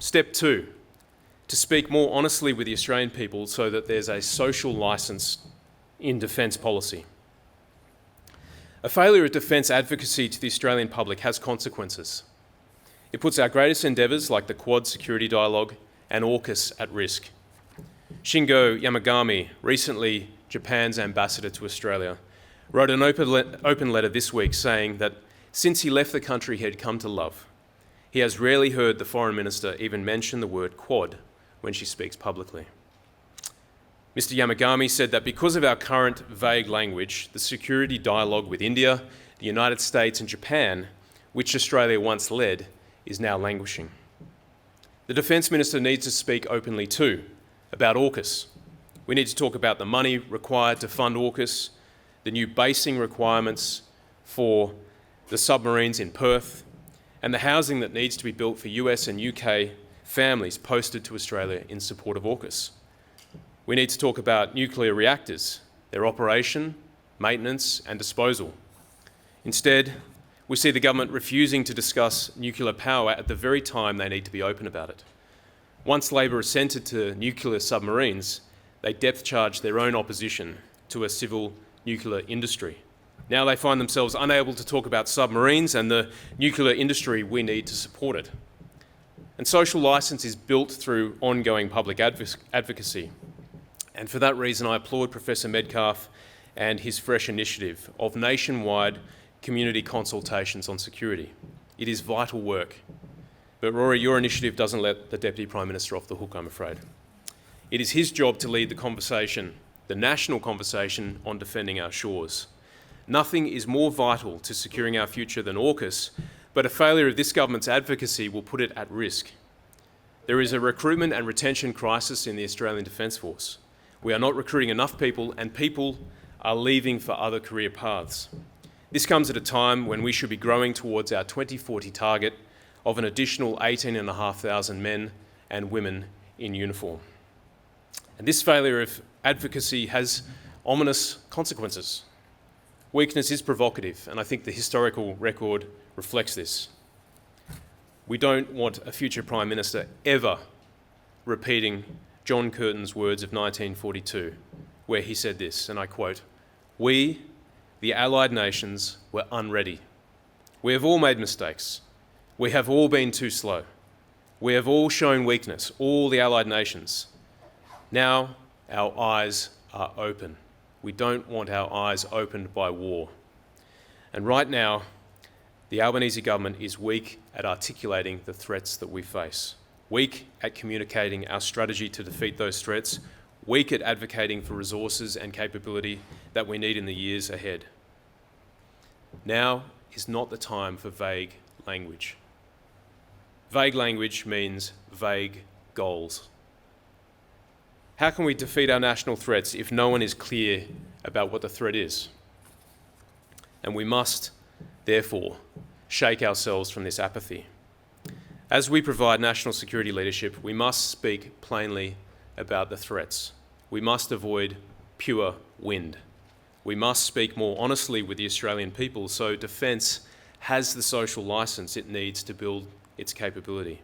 Step 2, to speak more honestly with the Australian people so that there's a social licence in defence policy. A failure of defence advocacy to the Australian public has consequences. It puts our greatest endeavours, like the Quad security dialogue and AUKUS, at risk. Shingo Yamagami, recently Japan's ambassador to Australia, wrote an open letter this week saying that since he left the country he had come to love, he has rarely heard the Foreign Minister even mention the word Quad when she speaks publicly. Mr. Yamagami said that because of our current vague language, the security dialogue with India, the United States and Japan, which Australia once led, is now languishing. The Defence Minister needs to speak openly too about AUKUS. We need to talk about the money required to fund AUKUS, the new basing requirements for the submarines in Perth, and the housing that needs to be built for US and UK families posted to Australia in support of AUKUS. We need to talk about nuclear reactors, their operation, maintenance and disposal. Instead, we see the government refusing to discuss nuclear power at the very time they need to be open about it. Once Labor assented to nuclear submarines, they depth charged their own opposition to a civil nuclear industry. Now they find themselves unable to talk about submarines and the nuclear industry we need to support it. And social licence is built through ongoing public advocacy. And for that reason, I applaud Professor Medcalf and his fresh initiative of nationwide community consultations on security. It is vital work. But Rory, your initiative doesn't let the Deputy Prime Minister off the hook, I'm afraid. It is his job to lead the conversation, the national conversation on defending our shores. Nothing is more vital to securing our future than AUKUS, but a failure of this government's advocacy will put it at risk. There is a recruitment and retention crisis in the Australian Defence Force. We are not recruiting enough people, and people are leaving for other career paths. This comes at a time when we should be growing towards our 2040 target of an additional 18,500 men and women in uniform. And this failure of advocacy has ominous consequences. Weakness is provocative, and I think the historical record reflects this. We don't want a future Prime Minister ever repeating John Curtin's words of 1942, where he said this, and I quote, "We, the Allied nations, were unready. We have all made mistakes. We have all been too slow. We have all shown weakness, all the Allied nations. Now our eyes are open. We don't want our eyes opened by war." And right now, the Albanese government is weak at articulating the threats that we face, weak at communicating our strategy to defeat those threats, weak at advocating for resources and capability that we need in the years ahead. Now is not the time for vague language. Vague language means vague goals. How can we defeat our national threats if no one is clear about what the threat is? And we must, therefore, shake ourselves from this apathy. As we provide national security leadership, we must speak plainly about the threats. We must avoid pure wind. We must speak more honestly with the Australian people so defence has the social licence it needs to build its capability.